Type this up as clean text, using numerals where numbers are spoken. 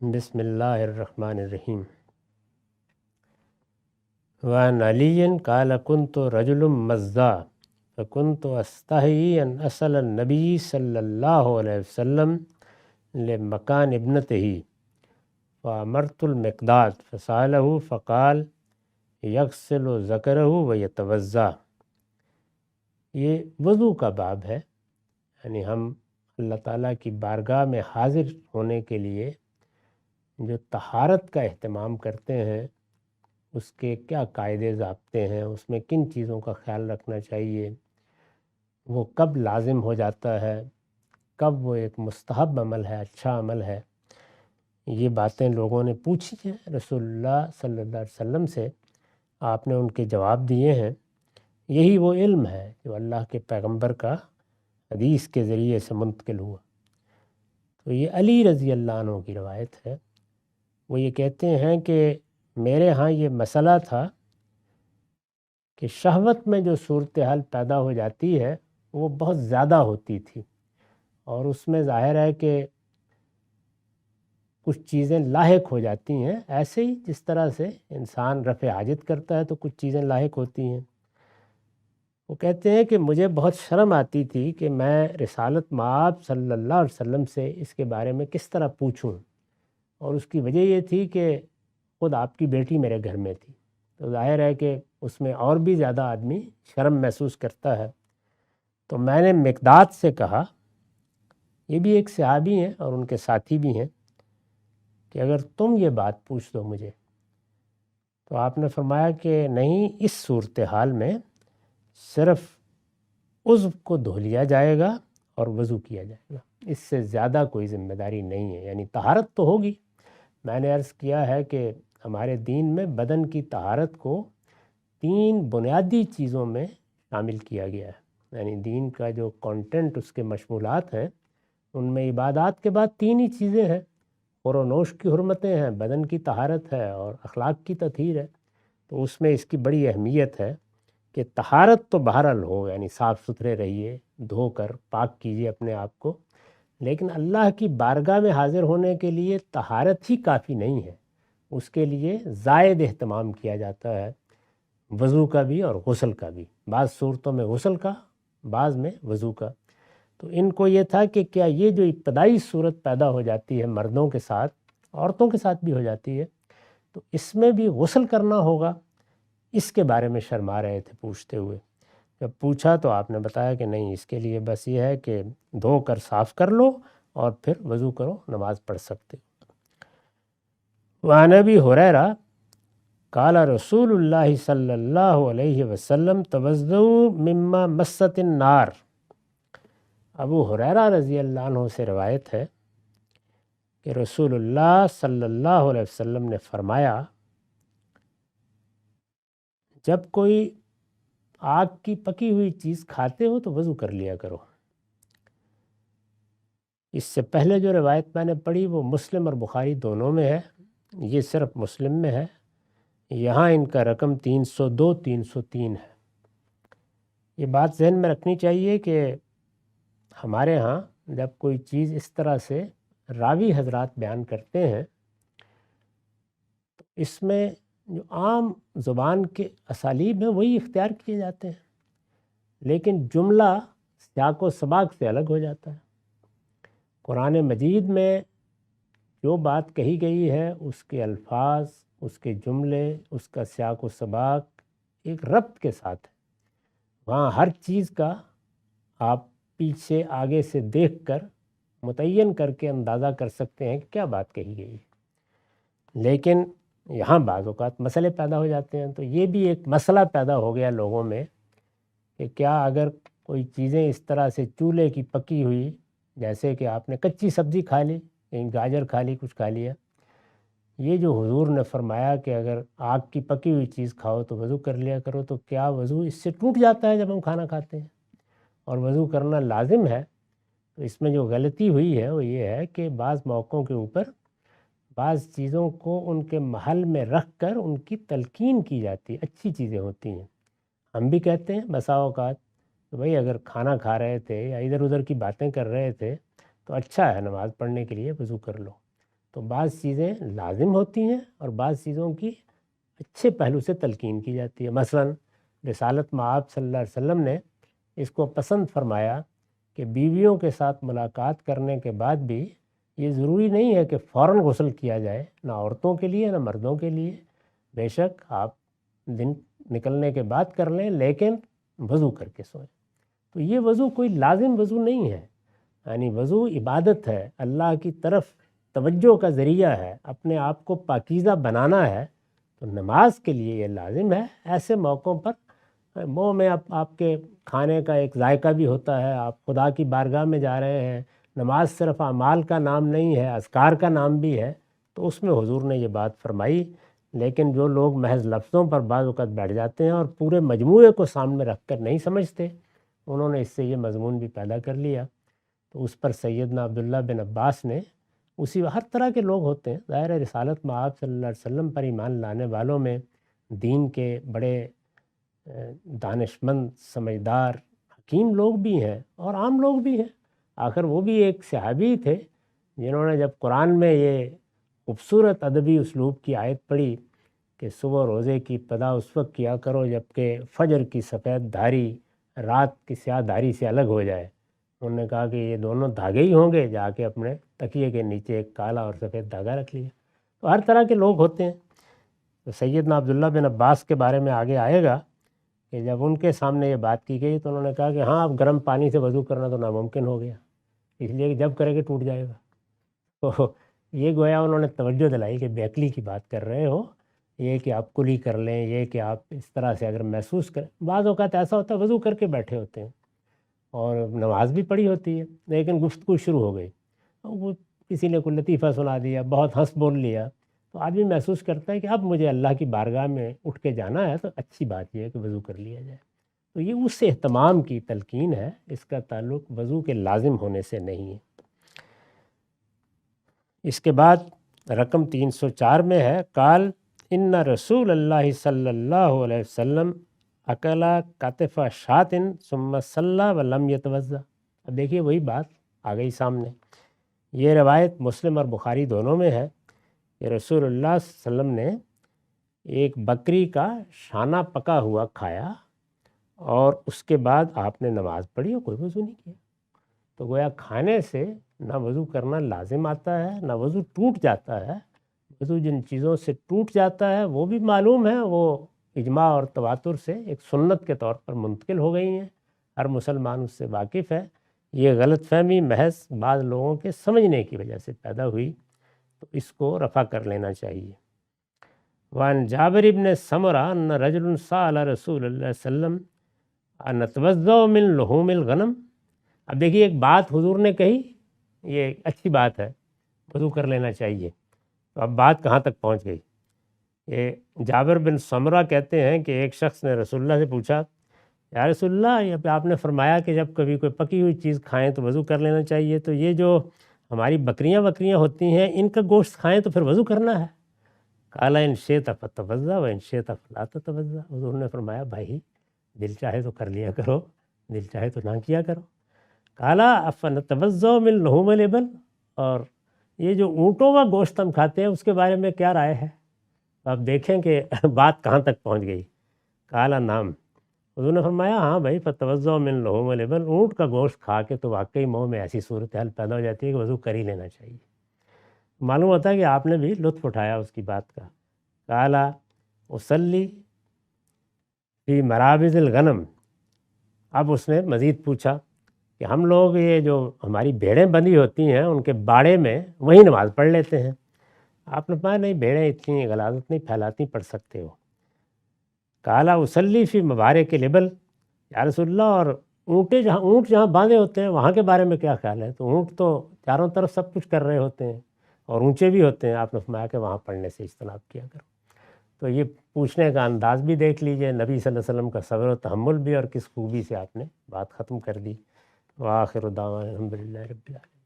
بسم اللہ الرحمن الرحیم۔ وعن علی قال كنت رجل مزا فكنت استحيي ان اسأل النبی صلی اللہ علیہ وسلم لمکان ابنته فامرت المقداد فسأله فقال یغسل ذکره ویتوضا۔ یہ وضو کا باب ہے، یعنی ہم اللہ تعالیٰ کی بارگاہ میں حاضر ہونے کے لیے جو طہارت کا اہتمام کرتے ہیں اس کے کیا قاعدے ضابطے ہیں، اس میں کن چیزوں کا خیال رکھنا چاہیے، وہ کب لازم ہو جاتا ہے، کب وہ ایک مستحب عمل ہے، اچھا عمل ہے، یہ باتیں لوگوں نے پوچھی ہیں رسول اللہ صلی اللہ علیہ وسلم سے، آپ نے ان کے جواب دیے ہیں۔ یہی وہ علم ہے جو اللہ کے پیغمبر کا حدیث کے ذریعے سے منتقل ہوا۔ تو یہ علی رضی اللہ عنہ کی روایت ہے۔ وہ یہ کہتے ہیں کہ میرے ہاں یہ مسئلہ تھا کہ شہوت میں جو صورتحال پیدا ہو جاتی ہے وہ بہت زیادہ ہوتی تھی، اور اس میں ظاہر ہے کہ کچھ چیزیں لاحق ہو جاتی ہیں، ایسے ہی جس طرح سے انسان رفع حاجت کرتا ہے تو کچھ چیزیں لاحق ہوتی ہیں۔ وہ کہتے ہیں کہ مجھے بہت شرم آتی تھی کہ میں رسالت مآب صلی اللہ علیہ وسلم سے اس کے بارے میں کس طرح پوچھوں، اور اس کی وجہ یہ تھی کہ خود آپ کی بیٹی میرے گھر میں تھی، تو ظاہر ہے کہ اس میں اور بھی زیادہ آدمی شرم محسوس کرتا ہے۔ تو میں نے مقداد سے کہا، یہ بھی ایک صحابی ہیں اور ان کے ساتھی بھی ہیں، کہ اگر تم یہ بات پوچھ دو مجھے، تو آپ نے فرمایا کہ نہیں، اس صورتحال میں صرف عضو کو دھو لیا جائے گا اور وضو کیا جائے گا، اس سے زیادہ کوئی ذمہ داری نہیں ہے۔ یعنی طہارت تو ہوگی، میں نے عرض کیا ہے کہ ہمارے دین میں بدن کی طہارت کو 3 بنیادی چیزوں میں شامل کیا گیا ہے، یعنی دین کا جو کانٹینٹ، اس کے مشمولات ہیں، ان میں عبادات کے بعد 3 ہی چیزیں ہیں، خور و نوش کی حرمتیں ہیں، بدن کی طہارت ہے اور اخلاق کی تطہیر ہے۔ تو اس میں اس کی بڑی اہمیت ہے کہ طہارت تو بہرحال ہو، یعنی صاف ستھرے رہیے، دھو کر پاک کیجیے اپنے آپ کو، لیکن اللہ کی بارگاہ میں حاضر ہونے کے لیے طہارت ہی کافی نہیں ہے، اس کے لیے زائد اہتمام کیا جاتا ہے، وضو کا بھی اور غسل کا بھی، بعض صورتوں میں غسل کا، بعض میں وضو کا۔ تو ان کو یہ تھا کہ کیا یہ جو ابتدائی صورت پیدا ہو جاتی ہے مردوں کے ساتھ، عورتوں کے ساتھ بھی ہو جاتی ہے، تو اس میں بھی غسل کرنا ہوگا، اس کے بارے میں شرما رہے تھے پوچھتے ہوئے۔ جب پوچھا تو آپ نے بتایا کہ نہیں، اس کے لیے بس یہ ہے کہ دھو کر صاف کر لو اور پھر وضو کرو، نماز پڑھ سکتے۔ وعن ابی ہریرہ قال رسول اللہ صلی اللہ علیہ وسلم توضؤوا مما مست النار۔ ابو ہریرہ رضی اللہ عنہ سے روایت ہے کہ رسول اللہ صلی اللہ علیہ وسلم نے فرمایا، جب کوئی آگ کی پکی ہوئی چیز کھاتے ہو تو وضو کر لیا کرو۔ اس سے پہلے جو روایت میں نے پڑھی وہ مسلم اور بخاری دونوں میں ہے، یہ صرف مسلم میں ہے، یہاں ان کا رقم 302 303 ہے۔ یہ بات ذہن میں رکھنی چاہیے کہ ہمارے ہاں جب کوئی چیز اس طرح سے راوی حضرات بیان کرتے ہیں تو اس میں جو عام زبان کے اسالیب ہیں وہی اختیار کیے جاتے ہیں، لیکن جملہ سیاق و سباق سے الگ ہو جاتا ہے۔ قرآن مجید میں جو بات کہی گئی ہے اس کے الفاظ، اس کے جملے، اس کا سیاق و سباق ایک ربط کے ساتھ ہے، وہاں ہر چیز کا آپ پیچھے آگے سے دیکھ کر متعین کر کے اندازہ کر سکتے ہیں کہ کیا بات کہی گئی ہے۔ لیکن یہاں بعض اوقات مسئلے پیدا ہو جاتے ہیں، تو یہ بھی ایک مسئلہ پیدا ہو گیا لوگوں میں کہ کیا اگر کوئی چیزیں اس طرح سے چولہے کی پکی ہوئی، جیسے کہ آپ نے کچی سبزی کھا لی، گاجر کھا لی، کچھ کھا لیا، یہ جو حضور نے فرمایا کہ اگر آگ کی پکی ہوئی چیز کھاؤ تو وضو کر لیا کرو، تو کیا وضو اس سے ٹوٹ جاتا ہے جب ہم کھانا کھاتے ہیں اور وضو کرنا لازم ہے؟ تو اس میں جو غلطی ہوئی ہے وہ یہ ہے کہ بعض موقعوں کے اوپر بعض چیزوں کو ان کے محل میں رکھ کر ان کی تلقین کی جاتی ہے، اچھی چیزیں ہوتی ہیں۔ ہم بھی کہتے ہیں بسا اوقات کہ بھئی اگر کھانا کھا رہے تھے یا ادھر ادھر کی باتیں کر رہے تھے تو اچھا ہے، نماز پڑھنے کے لیے وضو کر لو، تو بعض چیزیں لازم ہوتی ہیں اور بعض چیزوں کی اچھے پہلو سے تلقین کی جاتی ہے۔ مثلاً رسالت مآب صلی اللہ علیہ وسلم نے اس کو پسند فرمایا کہ بیویوں کے ساتھ ملاقات کرنے کے بعد بھی یہ ضروری نہیں ہے کہ فوراً غسل کیا جائے، نہ عورتوں کے لیے نہ مردوں کے لیے۔ بے شک آپ دن نکلنے کے بعد کر لیں، لیکن وضو کر کے سوئیں۔ تو یہ وضو کوئی لازم وضو نہیں ہے، یعنی وضو عبادت ہے، اللہ کی طرف توجہ کا ذریعہ ہے، اپنے آپ کو پاکیزہ بنانا ہے۔ تو نماز کے لیے یہ لازم ہے۔ ایسے موقعوں پر منہ میں آپ کے کھانے کا ایک ذائقہ بھی ہوتا ہے، آپ خدا کی بارگاہ میں جا رہے ہیں، نماز صرف اعمال کا نام نہیں ہے، اذکار کا نام بھی ہے، تو اس میں حضور نے یہ بات فرمائی۔ لیکن جو لوگ محض لفظوں پر بعض اوقات بیٹھ جاتے ہیں اور پورے مجموعے کو سامنے رکھ کر نہیں سمجھتے، انہوں نے اس سے یہ مضمون بھی پیدا کر لیا۔ تو اس پر سیدنا عبداللہ بن عباس نے ہر طرح کے لوگ ہوتے ہیں، ظاہر رسالت مآب صلی اللہ علیہ وسلم پر ایمان لانے والوں میں دین کے بڑے دانشمند، سمجھدار، حکیم لوگ بھی ہیں اور عام لوگ بھی ہیں۔ آخر وہ بھی ایک صحابی تھے جنہوں نے جب قرآن میں یہ خوبصورت ادبی اسلوب کی آیت پڑھی کہ صبح روزے کی ابتدا اس وقت کیا کرو جب کہ فجر کی سفید دھاری رات کی سیاہ دھاری سے الگ ہو جائے، انہوں نے کہا کہ یہ دونوں دھاگے ہی ہوں گے، جا کے اپنے تکیے کے نیچے ایک کالا اور سفید دھاگا رکھ لیا۔ تو ہر طرح کے لوگ ہوتے ہیں۔ تو سیدنا عبداللہ بن عباس کے بارے میں آگے آئے گا کہ جب ان کے سامنے یہ بات کی گئی تو انہوں نے کہا کہ ہاں، اب گرم پانی سے وضو کرنا تو ناممکن ہو گیا، اس لیے کہ جب کرے گے ٹوٹ جائے گا۔ تو یہ گویا انہوں نے توجہ دلائی کہ بے عقلی کی بات کر رہے ہو، یہ کہ آپ کلی کر لیں، یہ کہ آپ اس طرح سے اگر محسوس کریں۔ بعض اوقات ایسا ہوتا ہے وضو کر کے بیٹھے ہوتے ہیں اور نماز بھی پڑھی ہوتی ہے، لیکن گفتگو شروع ہو گئی، وہ کسی نے کوئی لطیفہ سنا دیا، بہت ہنس بول لیا، تو آدمی محسوس کرتا ہے کہ اب مجھے اللہ کی بارگاہ میں اٹھ کے جانا ہے، تو اچھی بات یہ ہے کہ وضو کر لیا جائے۔ تو یہ اس اہتمام کی تلقین ہے، اس کا تعلق وضو کے لازم ہونے سے نہیں ہے۔ اس کے بعد رقم 304 میں ہے قال ان رسول اللہ صلی اللہ علیہ وسلم اکلا کتف شاۃ ثم صلی ولم یتوضا۔ اب دیکھیے وہی بات آ گئی سامنے۔ یہ روایت مسلم اور بخاری دونوں میں ہے کہ رسول اللہ صلی اللہ علیہ وسلم نے ایک بکری کا شانہ پکا ہوا کھایا اور اس کے بعد آپ نے نماز پڑھی اور کوئی وضو نہیں کیا۔ تو گویا کھانے سے نہ وضو کرنا لازم آتا ہے، نہ وضو ٹوٹ جاتا ہے۔ وضو جن چیزوں سے ٹوٹ جاتا ہے وہ بھی معلوم ہے، وہ اجماع اور تواتر سے ایک سنت کے طور پر منتقل ہو گئی ہیں، ہر مسلمان اس سے واقف ہے۔ یہ غلط فہمی محض بعض لوگوں کے سمجھنے کی وجہ سے پیدا ہوئی، تو اس کو رفع کر لینا چاہیے۔ وعن جابر بن سمرہ ان رجل سأل رسول اللہ صلی اللہ علیہ وسلم ان نتوضأ من لحوم الغنم۔ اب دیکھیے ایک بات حضور نے کہی، یہ اچھی بات ہے، وضو کر لینا چاہیے، تو اب بات کہاں تک پہنچ گئی؟ یہ جابر بن سمرہ کہتے ہیں کہ ایک شخص نے رسول اللہ سے پوچھا، یا رسول اللہ، یہ آپ نے فرمایا کہ جب کبھی کوئی پکی ہوئی چیز کھائیں تو وضو کر لینا چاہیے، تو یہ جو ہماری بکریاں ہوتی ہیں ان کا گوشت کھائیں تو پھر وضو کرنا ہے؟ قال ان شئت فتوضأ وان شئت فلا تتوضأ۔ حضور نے فرمایا بھائی دل چاہے تو کر لیا کرو، دل چاہے تو نہ کیا کرو۔ قال افنتوضأ من لحوم الابل، اور یہ جو اونٹوں کا گوشت ہم کھاتے ہیں اس کے بارے میں کیا رائے ہے؟ آپ دیکھیں کہ بات کہاں تک پہنچ گئی۔ قال نعم، حضور نے فرمایا ہاں بھائی، فتوضأ من لحوم الابل، اونٹ کا گوشت کھا کے تو واقعی منہ میں ایسی صورتحال پیدا ہو جاتی ہے کہ وضو کر ہی لینا چاہیے۔ معلوم ہوتا ہے کہ آپ نے بھی لطف اٹھایا اس کی بات کا۔ قال اصلی فی مرابض الغنم، اب اس نے مزید پوچھا کہ ہم لوگ یہ جو ہماری بھیڑیں بندھی ہوتی ہیں ان کے باڑے میں وہیں نماز پڑھ لیتے ہیں۔ آپ نے کہا نہیں، بھیڑیں اتنی غلاظت نہیں پھیلاتی، پڑھ سکتے ہو۔ قال اصلی فی مبارک الابل، یا رسول اللہ، اور اونٹ جہاں باندھے ہوتے ہیں وہاں کے بارے میں کیا خیال ہے؟ تو اونٹ تو چاروں طرف سب کچھ کر رہے ہوتے ہیں اور اونچے بھی ہوتے ہیں، آپ نے فرمایا کہ وہاں پڑھنے سے اجتناب کیا کرو۔ تو یہ پوچھنے کا انداز بھی دیکھ لیجئے، نبی صلی اللہ علیہ وسلم کا صبر و تحمل بھی، اور کس خوبی سے آپ نے بات ختم کر دی۔ وآخر دعوانا الحمدللہ رب العالمین۔